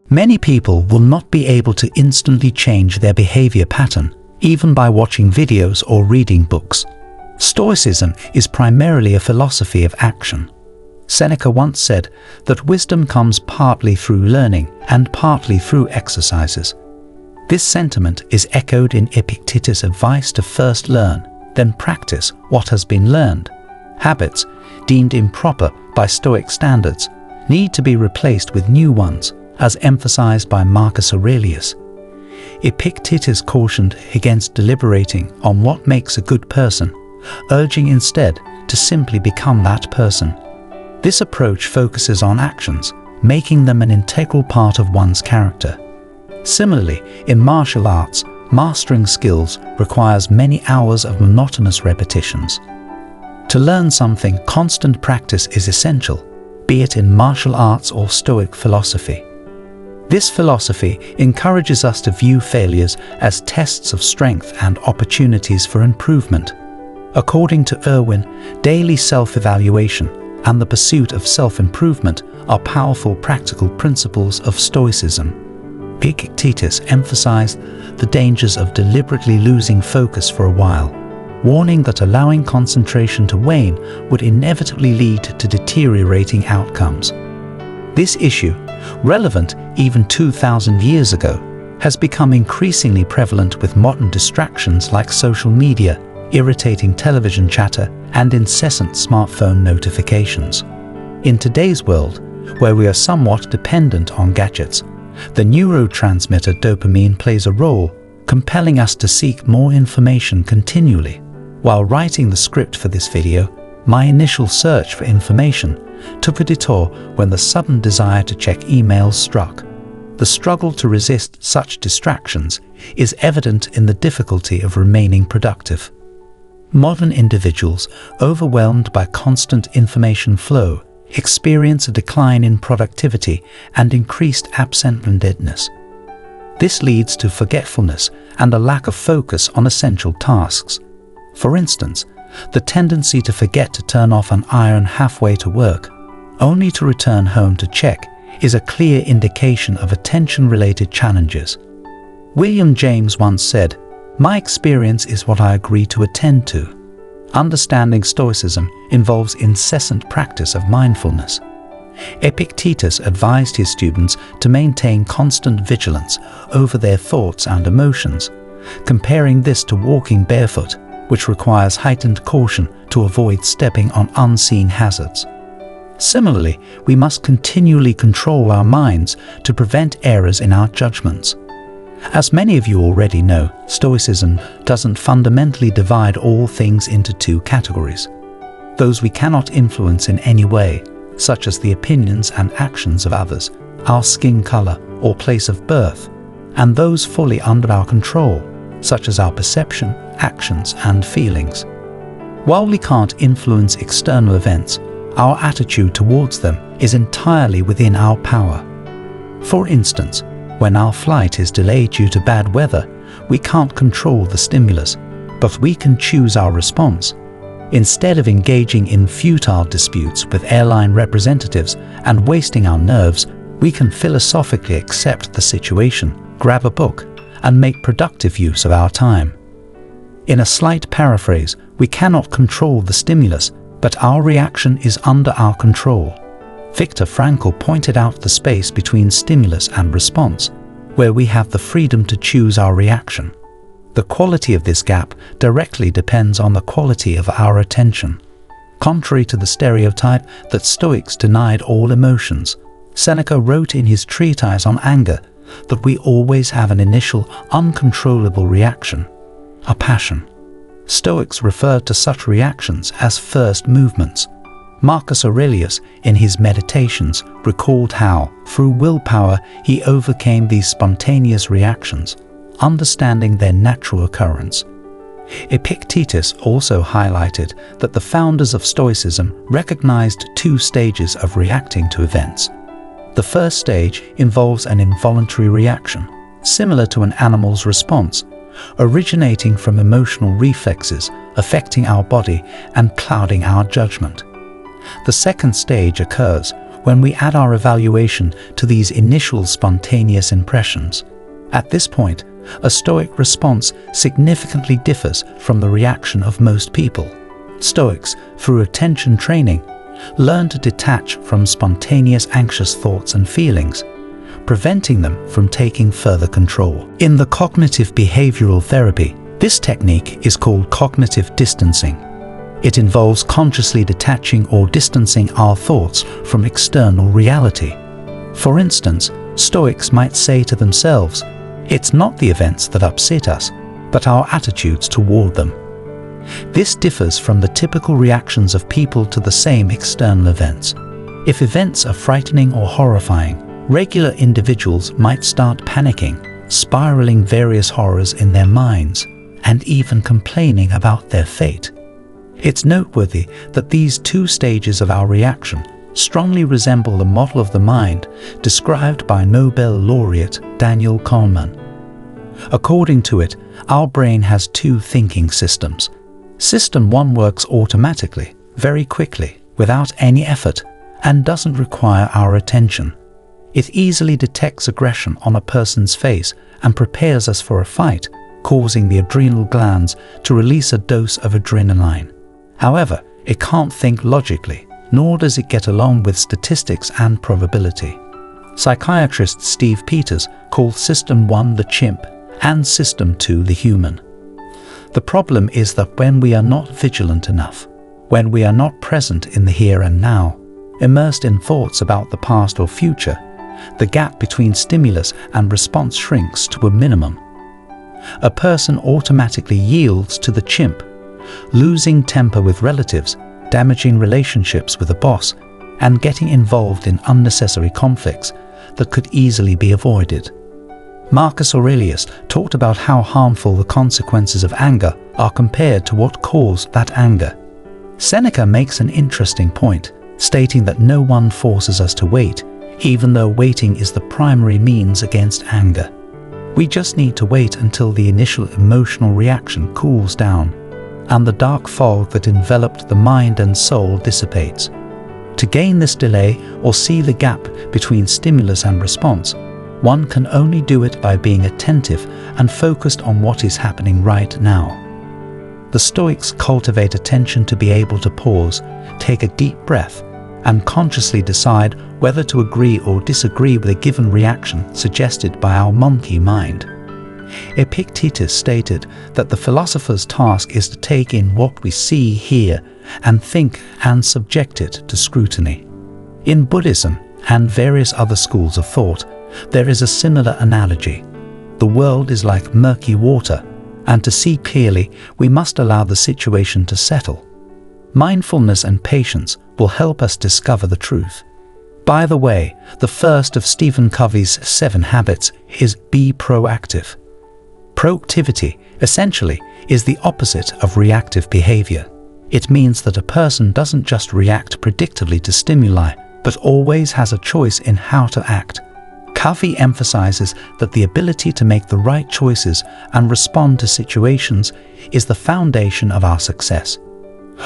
Many people will not be able to instantly change their behavior pattern, even by watching videos or reading books. Stoicism is primarily a philosophy of action. Seneca once said that wisdom comes partly through learning and partly through exercises. This sentiment is echoed in Epictetus' advice to first learn, then practice what has been learned. Habits, deemed improper by Stoic standards, need to be replaced with new ones, as emphasized by Marcus Aurelius. Epictetus cautioned against deliberating on what makes a good person, urging instead to simply become that person. This approach focuses on actions, making them an integral part of one's character. Similarly, in martial arts, mastering skills requires many hours of monotonous repetitions. To learn something, constant practice is essential, be it in martial arts or Stoic philosophy. This philosophy encourages us to view failures as tests of strength and opportunities for improvement. According to Irwin, daily self-evaluation and the pursuit of self-improvement are powerful practical principles of Stoicism. Epictetus emphasized the dangers of deliberately losing focus for a while, warning that allowing concentration to wane would inevitably lead to deteriorating outcomes. This issue, relevant even 2,000 years ago, has become increasingly prevalent with modern distractions like social media, irritating television chatter, and incessant smartphone notifications. In today's world, where we are somewhat dependent on gadgets, the neurotransmitter dopamine plays a role, compelling us to seek more information continually. While writing the script for this video, my initial search for information took a detour when the sudden desire to check emails struck. The struggle to resist such distractions is evident in the difficulty of remaining productive. Modern individuals, overwhelmed by constant information flow, experience a decline in productivity and increased absent-mindedness. This leads to forgetfulness and a lack of focus on essential tasks. For instance, the tendency to forget to turn off an iron halfway to work, only to return home to check, is a clear indication of attention-related challenges. William James once said, "My experience is what I agree to attend to." Understanding Stoicism involves incessant practice of mindfulness. Epictetus advised his students to maintain constant vigilance over their thoughts and emotions, comparing this to walking barefoot, which requires heightened caution to avoid stepping on unseen hazards. Similarly, we must continually control our minds to prevent errors in our judgments. As many of you already know, Stoicism doesn't fundamentally divide all things into two categories: those we cannot influence in any way, such as the opinions and actions of others, our skin color or place of birth, and those fully under our control, such as our perception, actions, and feelings. While we can't influence external events, our attitude towards them is entirely within our power. For instance, when our flight is delayed due to bad weather, we can't control the stimulus, but we can choose our response. Instead of engaging in futile disputes with airline representatives and wasting our nerves, we can philosophically accept the situation, grab a book, and make productive use of our time. In a slight paraphrase, we cannot control the stimulus, but our reaction is under our control. Viktor Frankl pointed out the space between stimulus and response, where we have the freedom to choose our reaction. The quality of this gap directly depends on the quality of our attention. Contrary to the stereotype that Stoics denied all emotions, Seneca wrote in his treatise on anger that we always have an initial, uncontrollable reaction, a passion. Stoics referred to such reactions as first movements. Marcus Aurelius, in his Meditations, recalled how, through willpower, he overcame these spontaneous reactions, understanding their natural occurrence. Epictetus also highlighted that the founders of Stoicism recognized two stages of reacting to events. The first stage involves an involuntary reaction, similar to an animal's response, originating from emotional reflexes affecting our body and clouding our judgment. The second stage occurs when we add our evaluation to these initial spontaneous impressions. At this point, a Stoic response significantly differs from the reaction of most people. Stoics, through attention training, learn to detach from spontaneous anxious thoughts and feelings, preventing them from taking further control. In the cognitive behavioral therapy, this technique is called cognitive distancing. It involves consciously detaching or distancing our thoughts from external reality. For instance, Stoics might say to themselves, "It's not the events that upset us, but our attitudes toward them." This differs from the typical reactions of people to the same external events. If events are frightening or horrifying, regular individuals might start panicking, spiraling various horrors in their minds, and even complaining about their fate. It's noteworthy that these two stages of our reaction strongly resemble the model of the mind described by Nobel laureate Daniel Kahneman. According to it, our brain has two thinking systems. System 1 works automatically, very quickly, without any effort, and doesn't require our attention. It easily detects aggression on a person's face and prepares us for a fight, causing the adrenal glands to release a dose of adrenaline. However, it can't think logically, nor does it get along with statistics and probability. Psychiatrist Steve Peters called System 1 the chimp and System 2 the human. The problem is that when we are not vigilant enough, when we are not present in the here and now, immersed in thoughts about the past or future, the gap between stimulus and response shrinks to a minimum. A person automatically yields to the chimp, losing temper with relatives, damaging relationships with a boss, and getting involved in unnecessary conflicts that could easily be avoided. Marcus Aurelius talked about how harmful the consequences of anger are compared to what caused that anger. Seneca makes an interesting point, stating that no one forces us to wait, even though waiting is the primary means against anger. We just need to wait until the initial emotional reaction cools down, and the dark fog that enveloped the mind and soul dissipates. To gain this delay or see the gap between stimulus and response, one can only do it by being attentive and focused on what is happening right now. The Stoics cultivate attention to be able to pause, take a deep breath, and consciously decide whether to agree or disagree with a given reaction suggested by our monkey mind. Epictetus stated that the philosopher's task is to take in what we see, hear, and think and subject it to scrutiny. In Buddhism and various other schools of thought, there is a similar analogy. The world is like murky water, and to see clearly, we must allow the situation to settle. Mindfulness and patience will help us discover the truth. By the way, the first of Stephen Covey's 7 habits is be proactive. Proactivity, essentially, is the opposite of reactive behavior. It means that a person doesn't just react predictably to stimuli, but always has a choice in how to act. Covey emphasizes that the ability to make the right choices and respond to situations is the foundation of our success.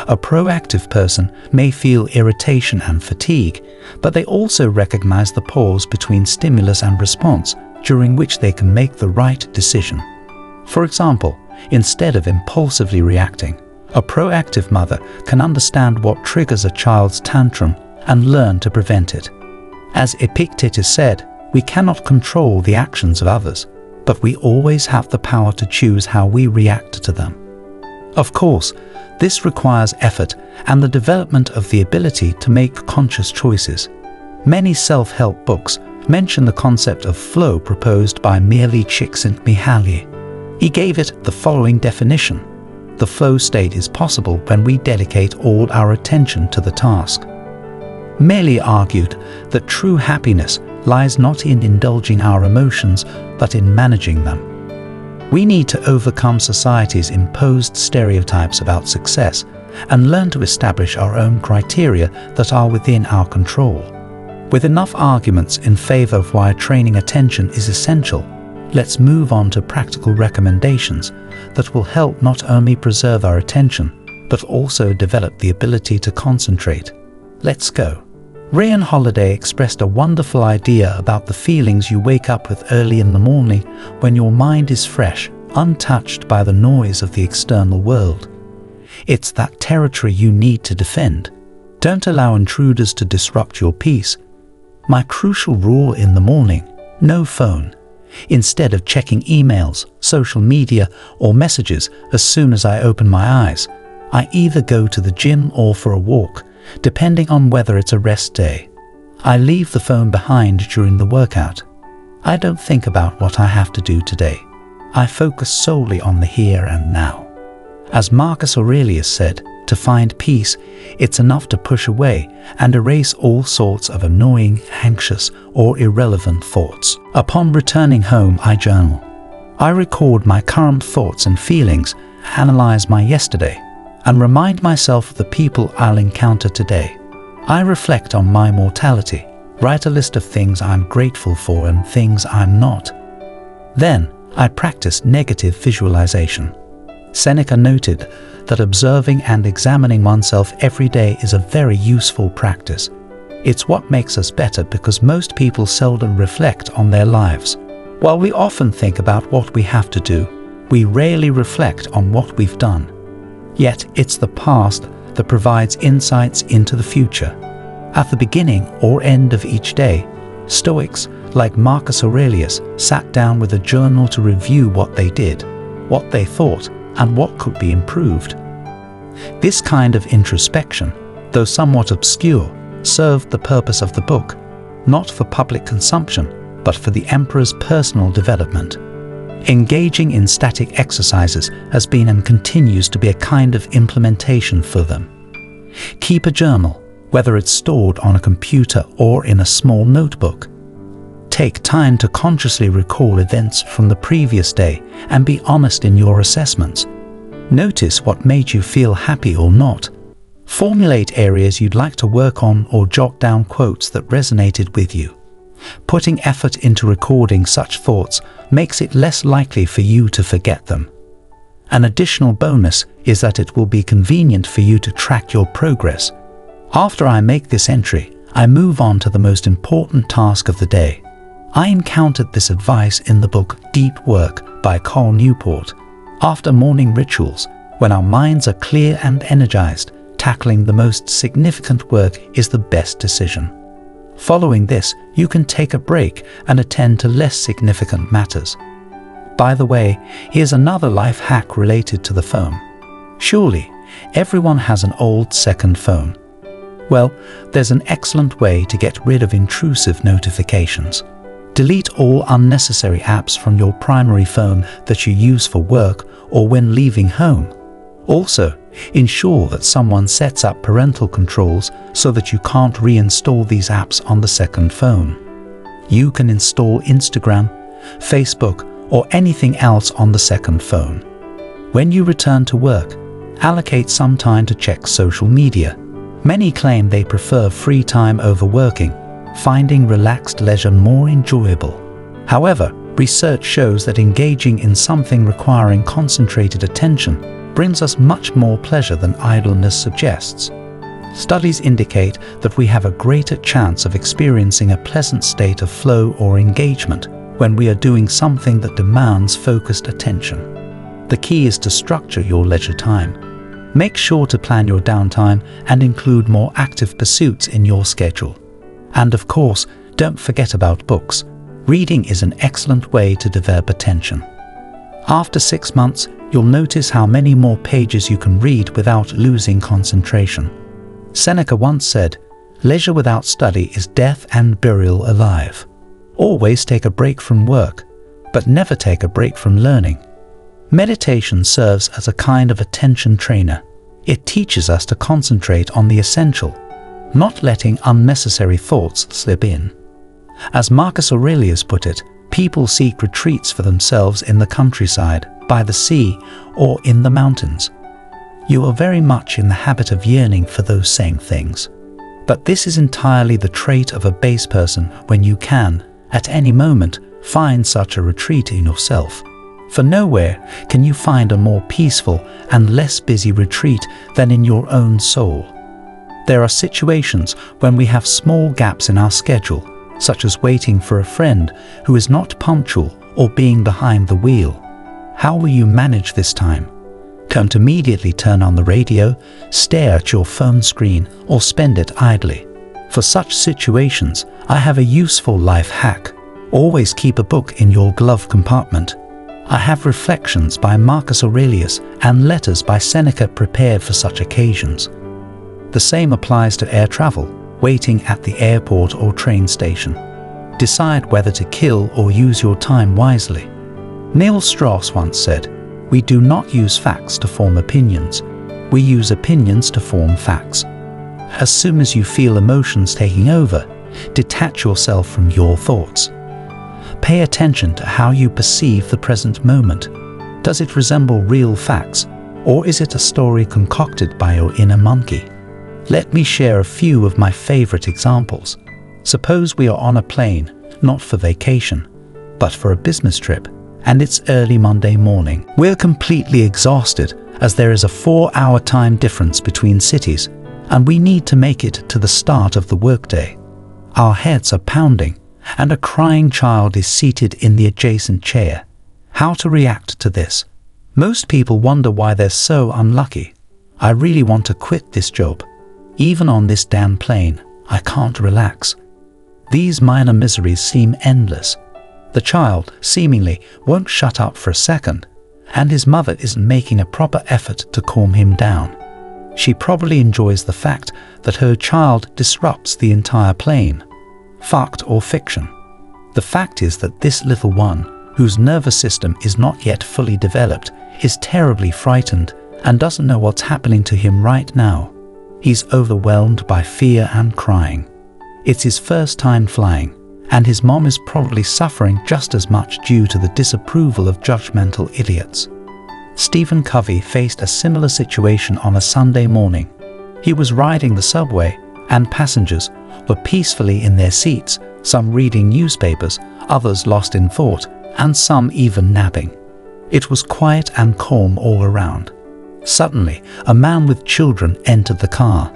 A proactive person may feel irritation and fatigue, but they also recognize the pause between stimulus and response, during which they can make the right decision. For example, instead of impulsively reacting, a proactive mother can understand what triggers a child's tantrum and learn to prevent it. As Epictetus said, we cannot control the actions of others, but we always have the power to choose how we react to them. Of course, this requires effort and the development of the ability to make conscious choices. Many self-help books mention the concept of flow proposed by Mihaly Csikszentmihalyi. He gave it the following definition: the flow state is possible when we dedicate all our attention to the task. Mihaly argued that true happiness lies not in indulging our emotions, but in managing them. We need to overcome society's imposed stereotypes about success and learn to establish our own criteria that are within our control. With enough arguments in favor of why training attention is essential, let's move on to practical recommendations that will help not only preserve our attention, but also develop the ability to concentrate. Let's go. Ryan Holiday expressed a wonderful idea about the feelings you wake up with early in the morning when your mind is fresh, untouched by the noise of the external world. It's that territory you need to defend. Don't allow intruders to disrupt your peace. My crucial rule in the morning: no phone. Instead of checking emails, social media, or messages as soon as I open my eyes, I either go to the gym or for a walk, depending on whether it's a rest day. I leave the phone behind during the workout. I don't think about what I have to do today. I focus solely on the here and now. As Marcus Aurelius said, to find peace, it's enough to push away and erase all sorts of annoying, anxious, or irrelevant thoughts. Upon returning home, I journal. I record my current thoughts and feelings, analyze my yesterday, and remind myself of the people I'll encounter today. I reflect on my mortality, write a list of things I'm grateful for and things I'm not. Then, I practice negative visualization. Seneca noted that observing and examining oneself every day is a very useful practice. It's what makes us better because most people seldom reflect on their lives. While we often think about what we have to do, we rarely reflect on what we've done. Yet it's the past that provides insights into the future. At the beginning or end of each day, Stoics, like Marcus Aurelius, sat down with a journal to review what they did, what they thought, and what could be improved. This kind of introspection, though somewhat obscure, served the purpose of the book, not for public consumption, but for the emperor's personal development. Engaging in static exercises has been and continues to be a kind of implementation for them. Keep a journal, whether it's stored on a computer or in a small notebook. Take time to consciously recall events from the previous day and be honest in your assessments. Notice what made you feel happy or not. Formulate areas you'd like to work on or jot down quotes that resonated with you. Putting effort into recording such thoughts makes it less likely for you to forget them. An additional bonus is that it will be convenient for you to track your progress. After I make this entry, I move on to the most important task of the day. I encountered this advice in the book Deep Work by Cal Newport. After morning rituals, when our minds are clear and energized, tackling the most significant work is the best decision. Following this, you can take a break and attend to less significant matters. By the way, here's another life hack related to the phone. Surely, everyone has an old second phone. Well, there's an excellent way to get rid of intrusive notifications. Delete all unnecessary apps from your primary phone that you use for work or when leaving home. Also, ensure that someone sets up parental controls so that you can't reinstall these apps on the second phone. You can install Instagram, Facebook, or anything else on the second phone. When you return to work, allocate some time to check social media. Many claim they prefer free time over working, finding relaxed leisure more enjoyable. However, research shows that engaging in something requiring concentrated attention brings us much more pleasure than idleness suggests. Studies indicate that we have a greater chance of experiencing a pleasant state of flow or engagement when we are doing something that demands focused attention. The key is to structure your leisure time. Make sure to plan your downtime and include more active pursuits in your schedule. And of course, don't forget about books. Reading is an excellent way to develop attention. After 6 months, you'll notice how many more pages you can read without losing concentration. Seneca once said, "Leisure without study is death and burial alive." Always take a break from work, but never take a break from learning. Meditation serves as a kind of attention trainer. It teaches us to concentrate on the essential, not letting unnecessary thoughts slip in. As Marcus Aurelius put it, people seek retreats for themselves in the countryside, by the sea, or in the mountains. You are very much in the habit of yearning for those same things. But this is entirely the trait of a base person when you can, at any moment, find such a retreat in yourself. For nowhere can you find a more peaceful and less busy retreat than in your own soul. There are situations when we have small gaps in our schedule, such as waiting for a friend who is not punctual or being behind the wheel. How will you manage this time? Don't immediately turn on the radio, stare at your phone screen, or spend it idly. For such situations, I have a useful life hack. Always keep a book in your glove compartment. I have reflections by Marcus Aurelius and letters by Seneca prepared for such occasions. The same applies to air travel, waiting at the airport or train station. Decide whether to kill or use your time wisely. Neil Strauss once said, "We do not use facts to form opinions. We use opinions to form facts." As soon as you feel emotions taking over, detach yourself from your thoughts. Pay attention to how you perceive the present moment. Does it resemble real facts, or is it a story concocted by your inner monkey? Let me share a few of my favorite examples. Suppose we are on a plane, not for vacation, but for a business trip, and it's early Monday morning. We're completely exhausted as there is a 4-hour time difference between cities, and we need to make it to the start of the workday. Our heads are pounding, and a crying child is seated in the adjacent chair. How to react to this? Most people wonder why they're so unlucky. I really want to quit this job. Even on this damn plane, I can't relax. These minor miseries seem endless. The child, seemingly, won't shut up for a second, and his mother isn't making a proper effort to calm him down. She probably enjoys the fact that her child disrupts the entire plane. Fact or fiction? The fact is that this little one, whose nervous system is not yet fully developed, is terribly frightened and doesn't know what's happening to him right now. He's overwhelmed by fear and crying. It's his first time flying, and his mom is probably suffering just as much due to the disapproval of judgmental idiots. Stephen Covey faced a similar situation on a Sunday morning. He was riding the subway, and passengers were peacefully in their seats, some reading newspapers, others lost in thought, and some even napping. It was quiet and calm all around. Suddenly, a man with children entered the car.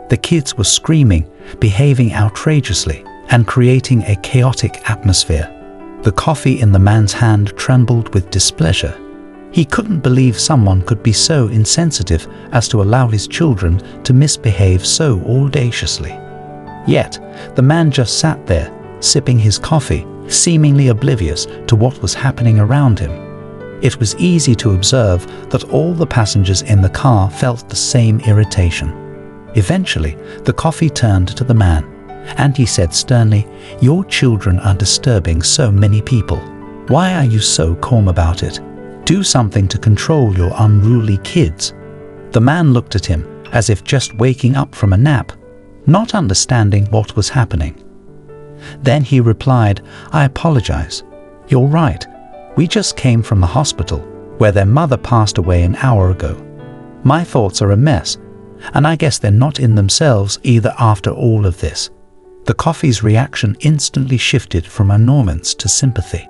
The kids were screaming, behaving outrageously, and creating a chaotic atmosphere. The coffee in the man's hand trembled with displeasure. He couldn't believe someone could be so insensitive as to allow his children to misbehave so audaciously. Yet, the man just sat there, sipping his coffee, seemingly oblivious to what was happening around him. It was easy to observe that all the passengers in the car felt the same irritation. Eventually, the coffee turned to the man, and he said sternly, "Your children are disturbing so many people. Why are you so calm about it? Do something to control your unruly kids." The man looked at him as if just waking up from a nap, not understanding what was happening. Then he replied, "I apologize. You're right. We just came from the hospital, where their mother passed away an hour ago. My thoughts are a mess, and I guess they're not in themselves either after all of this." The coffee's reaction instantly shifted from annoyance to sympathy.